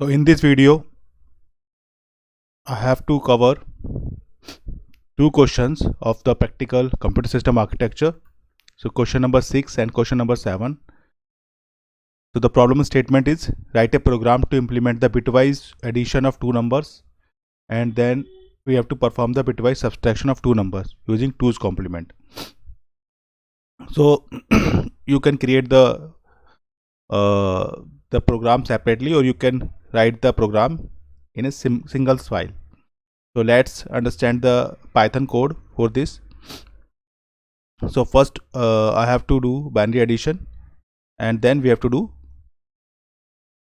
So in this video, I have to cover two questions of the practical computer system architecture. So question number 6 and question number 7. So the problem statement is write a program to implement the bitwise addition of two numbers, and then we have to perform the bitwise subtraction of two numbers using 2's complement. So you can create the program separately, or you can write the program in a single file. So let's understand the Python code for this. So first I have to do binary addition, and then we have to do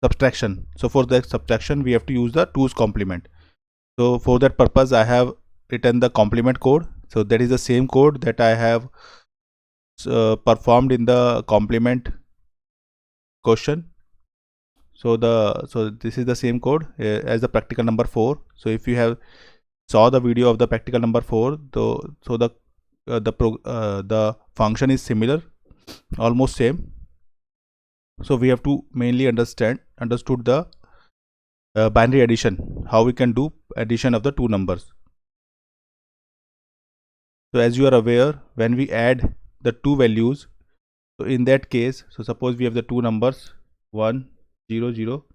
subtraction. So for the subtraction we have to use the 2's complement. So for that purpose I have written the complement code. So that is the same code that I have performed in the complement question. So this is the same code as the practical number 4. So if you have saw the video of the practical number 4, so the function is similar, almost same. So we have to mainly understood the binary addition, how we can do addition of the two numbers. So as you are aware, when we add the two values, so in that case, so suppose we have the two numbers 1 0 0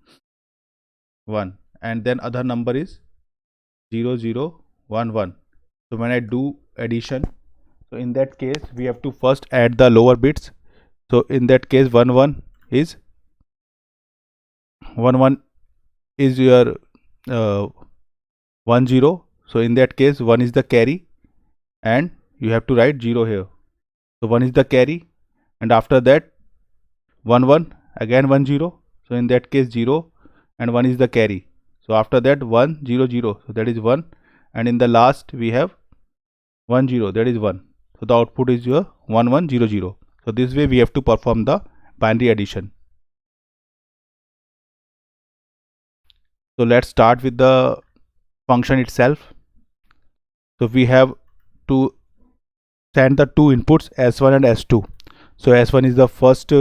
1, and then other number is 0 0 1 1. So when I do addition, so in that case we have to first add the lower bits. So in that case 1 1 is 1 1 is your 1 0. So in that case 1 is the carry, and you have to write 0 here. So 1 is the carry, and after that 1 1, again 1 0. So in that case 0 and 1 is the carry. So after that 1 0 0, so that is 1, and in the last we have 1 0, that is 1. So the output is your 1 1 0 0. So this way we have to perform the binary addition. So let's start with the function itself. So we have to send the two inputs S1 and S2. So S1 is the first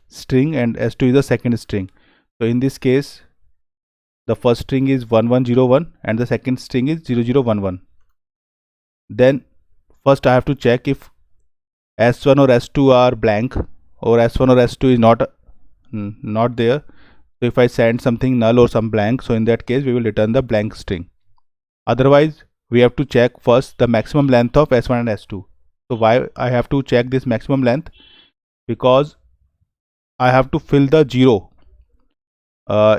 string and S2 is the second string. So in this case the first string is 1101 and the second string is 0011. Then first I have to check if S1 or S2 are blank, or S1 or S2 is not there. So if I send something null or some blank, so in that case we will return the blank string. Otherwise we have to check first the maximum length of S1 and S2. So why I have to check this maximum length? Because I have to fill the 0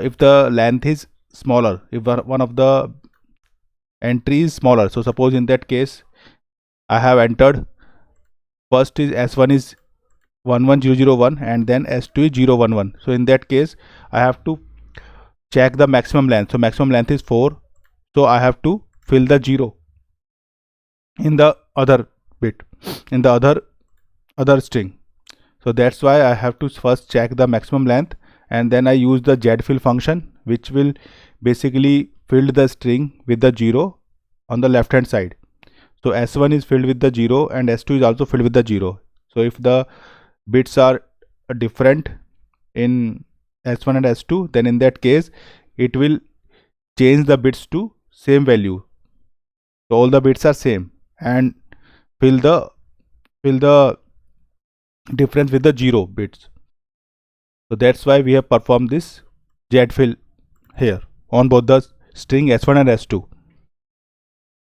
if the length is smaller, if one of the entry is smaller. So suppose in that case I have entered first is S1 is 11001 and then S2 is 011. So in that case I have to check the maximum length. So maximum length is 4. So I have to fill the 0 in the other bit, in the other string. So that's why I have to first check the maximum length, and then I use the zfill function, which will basically fill the string with the 0 on the left hand side. So S1 is filled with the 0 and S2 is also filled with the 0. So if the bits are different in S1 and S2, then in that case it will change the bits to same value. So all the bits are same and fill the difference with the 0 bits. So that's why we have performed this zfill here on both the string S1 and S2.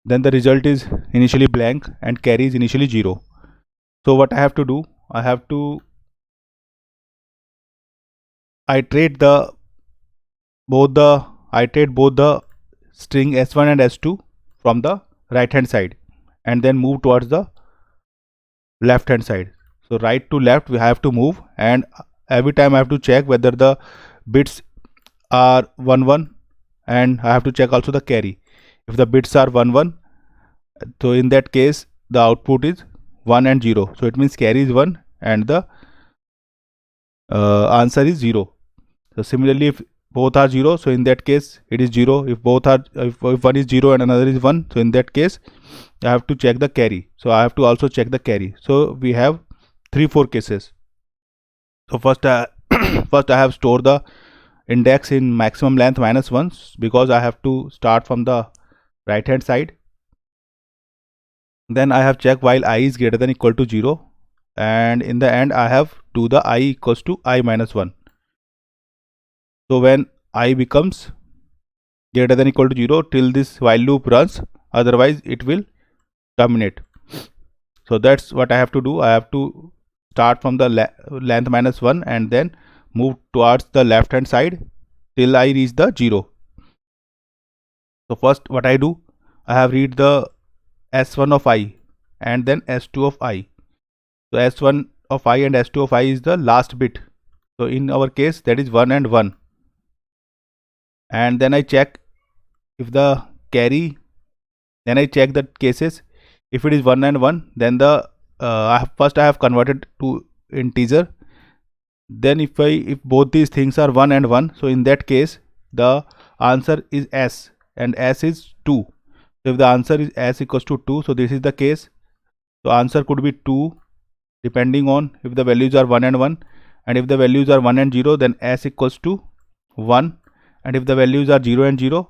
Then the result is initially blank and carry is initially 0. So what I have to do, I have to iterate both the string S1 and S2 from the right hand side and then move towards the left hand side. So right to left we have to move, and every time I have to check whether the bits are 1 1, and I have to check also the carry. If the bits are 1 1, so in that case the output is 1 and 0. So it means carry is 1 and the answer is 0. So similarly if both are 0, so in that case it is 0. If one is 0 and another is 1, so in that case I have to check the carry. So I have to also check the carry. So we have 3-4 cases. So first I have stored the index in maximum length -1 because I have to start from the right hand side. Then I have checked while I is greater than equal to 0, and in the end I have do the I equals to I minus 1. So when I becomes greater than equal to 0 till this while loop runs, otherwise it will terminate. So that's what I have to do. I have to start from the length -1 and then move towards the left hand side till I reach the 0. So first what I do, I have read the S1 of I and then S2 of I. So S1 of I and S2 of I is the last bit. So in our case that is 1 and 1. And then I check if the carry, then I check the cases. If it is 1 and 1, then the first I have converted to integer. Then if both these things are 1 and 1, so in that case the answer is S and S is 2. So if the answer is S equals to 2, so this is the case. So answer could be 2 depending on if the values are 1 and 1, and if the values are 1 and 0, then S equals to 1, and if the values are 0 and 0,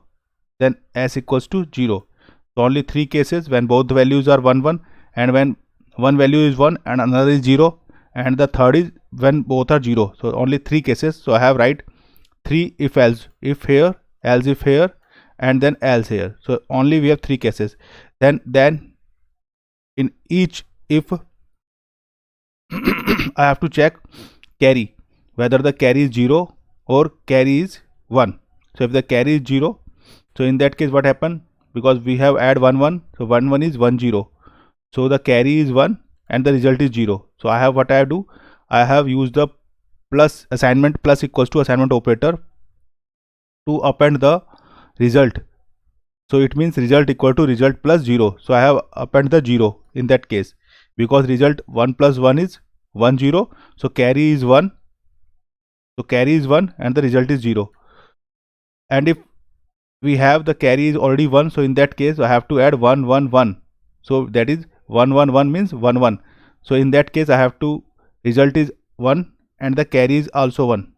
then S equals to 0. So only 3 cases when both the values are 1 1, and when one value is 1 and another is 0, and the third is when both are 0. So only 3 cases. So I have write 3 if else, if here, else if here, and then else here. So only we have 3 cases. Then in each if I have to check carry, whether the carry is 0 or carry is 1. So if the carry is 0, so in that case what happen, because we have add 1 1, so 1 1 is 1 0. So the carry is 1 and the result is 0. So I have what I do, I have used the plus assignment plus equals to assignment operator to append the result. So it means result equal to result plus 0. So I have append the 0 in that case, because result 1 plus 1 is 1 0. So carry is 1. So carry is 1 and the result is 0. And if we have the carry is already 1, so in that case I have to add 1 1 1. So that is 1 1 1 means 1 1. So in that case I have to result is 1 and the carry is also 1.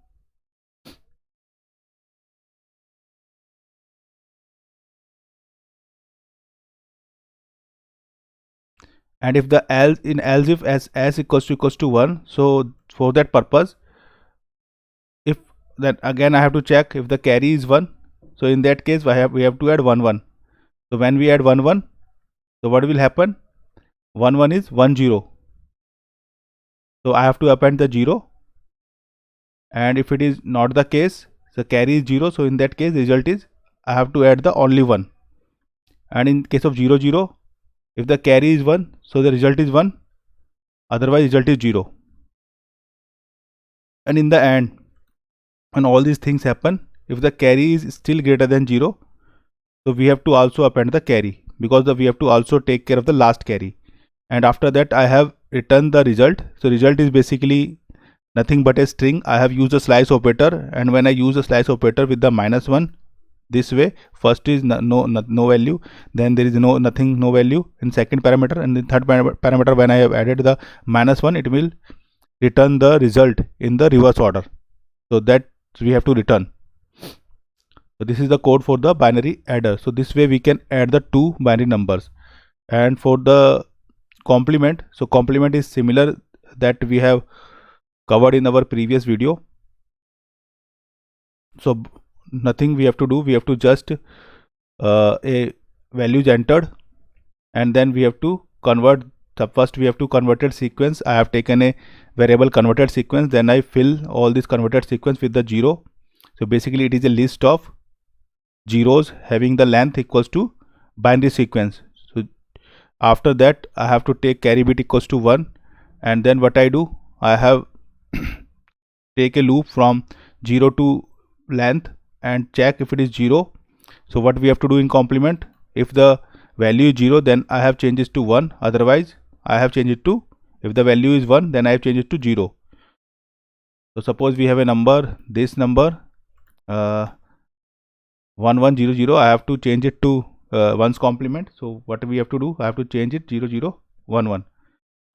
And if the else in else if s equals to 1, so for that purpose, if then again I have to check if the carry is 1. So in that case we have to add 1 1. So when we add 1 1, so what will happen, 1 1 is 1 0. So I have to append the 0, and if it is not the case, the carry is 0, so in that case result is I have to add the only 1. And in case of 0 0, if the carry is 1, so the result is 1, otherwise result is 0. And in the end, when all these things happen, if the carry is still greater than 0, so we have to also append the carry, because we have to also take care of the last carry. And after that I have returned the result. So result is basically nothing but a string. I have used a slice operator, and when I use a slice operator with the -1, this way, first is no value, then there is no value in second parameter, and in third parameter when I have added the -1, it will return the result in the reverse order. So that we have to return. So this is the code for the binary adder. So this way we can add the two binary numbers. And for the complement, so complement is similar that we have covered in our previous video. So nothing we have to do, we have to just a values entered, and then we have to convert. First we have to converted sequence. I have taken a variable converted sequence, then I fill all this converted sequence with the 0. So basically it is a list of zeros having the length equals to binary sequence. So after that I have to take carry bit equals to 1, and then what I do, I have take a loop from 0 to length and check if it is 0. So what we have to do in complement, if the value is 0, then I have changed it to 1, otherwise I have changed it to, if the value is 1, then I have changed it to 0. So suppose we have a number, this number 1100, I have to change it to 1's complement. So what we have to do, I have to change it 0011,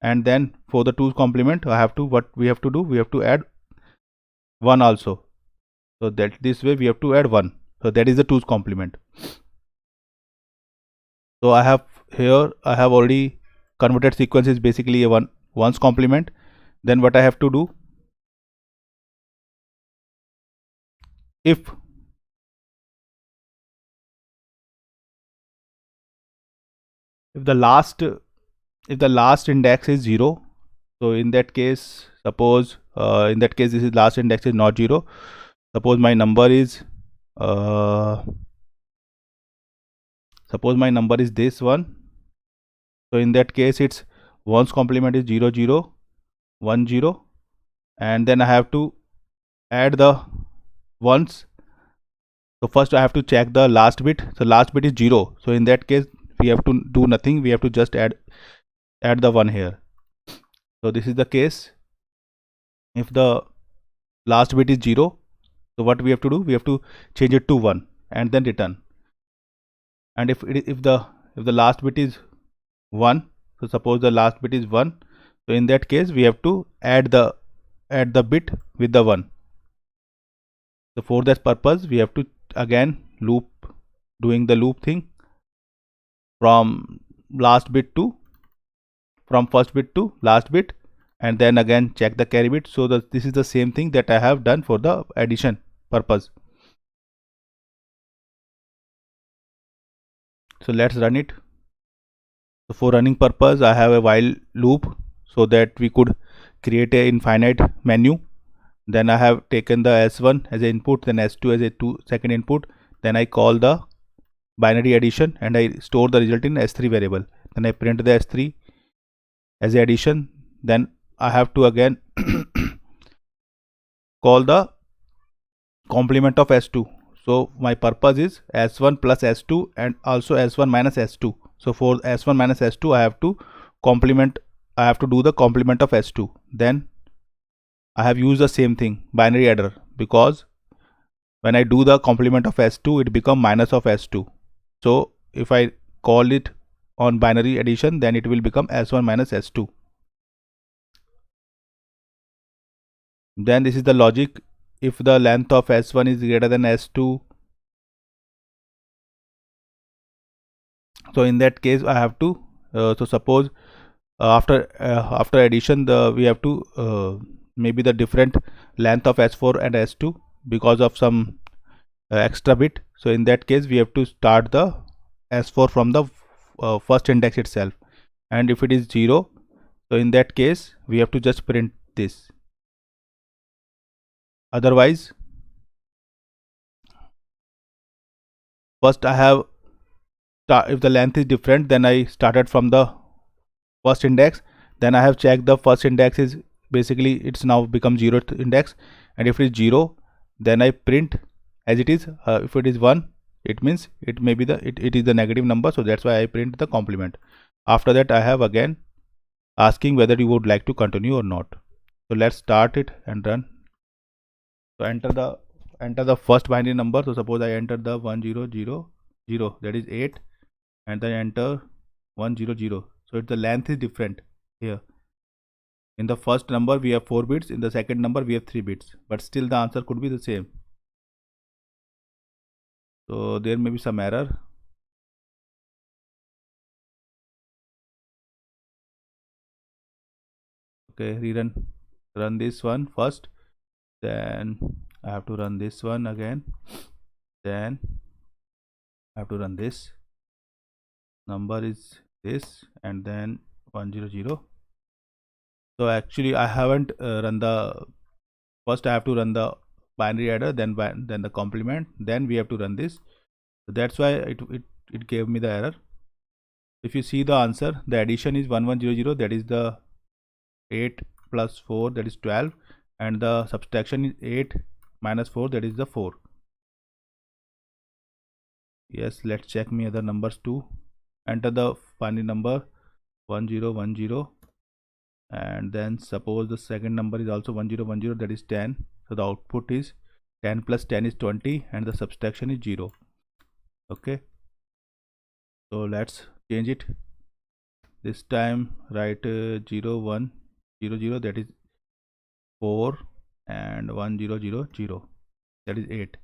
and then for the 2's complement, I have to, what we have to do, we have to add 1 also. So that this way we have to add 1. So that is the 2's complement. So I have already converted sequence is basically a 1's complement. Then what I have to do, if the last index is 0, so in that case, suppose in that case this is last index is not 0. Suppose my number is this one. So in that case, its 1's complement is 0 0 1 0, and then I have to add the ones. So first I have to check the last bit. So last bit is 0. So in that case, we have to do nothing. We have to just add the 1 here. So this is the case. If the last bit is 0, so what we have to do? We have to change it to 1 and then return. And if the last bit is 1, so suppose the last bit is 1, so in that case we have to add the bit with the 1. So for that purpose we have to again doing the loop thing from first bit to last bit, and then again check the carry bit. So this is the same thing that I have done for the addition purpose. So let's run it. So for running purpose I have a while loop so that we could create a infinite menu. Then I have taken the S1 as an input, then S2 as a second input. Then I call the binary addition and I store the result in S3 variable. Then I print the S3 as a addition. Then I have to again call the complement of S2. So my purpose is S1 plus S2 and also S1 minus S2. So for S1 minus S2 I have to do the complement of S2. Then I have used the same thing, binary adder, because when I do the complement of S2 it becomes minus of S2. So if I call it on binary addition, then it will become S1 minus S2. Then this is the logic. If the length of S1 is greater than S2, so in that case I have to so suppose after addition we have to maybe the different length of S4 and S2 because of some extra bit. So in that case we have to start the S4 from the first index itself, and if it is 0, so in that case we have to just print this. Otherwise, first I have if the length is different, then I started from the first index. Then I have checked the first index is basically it's now become 0th index, and if it is 0, then I print as it is. If it is 1, it means it may be it is the negative number, so that's why I print the complement. After that I have again asking whether you would like to continue or not. So let's start it and run. So enter the first binary number. So suppose I enter the 1000, that is 8, and then enter 100. So the length is different here. In the first number we have 4 bits, in the second number we have 3 bits, but still the answer could be the same. So there may be some error. Okay, run this one first, then I have to run this one again, then I have to run this number is this, and then 100. So actually I haven't run the first. I have to run the binary adder, then the complement, then we have to run this. So that's why it gave me the error. If you see the answer, the addition is 1100, that is the 8 plus 4, that is 12, and the subtraction is 8 minus 4, that is the 4. Yes, let's check me other numbers too. Enter the binary number 1010, and then suppose the second number is also 1010, that is 10. So the output is 10 plus 10 is 20, and the subtraction is 0. Okay, so let's change it. This time write 0 1 0 0, that is 4, and 1000. that is 8.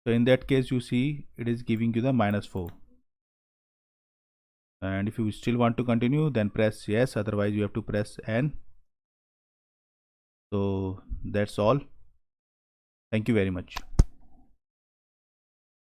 So in that case, you see it is giving you the -4. And if you still want to continue, then press yes, otherwise you have to press N. So that's all. Thank you very much.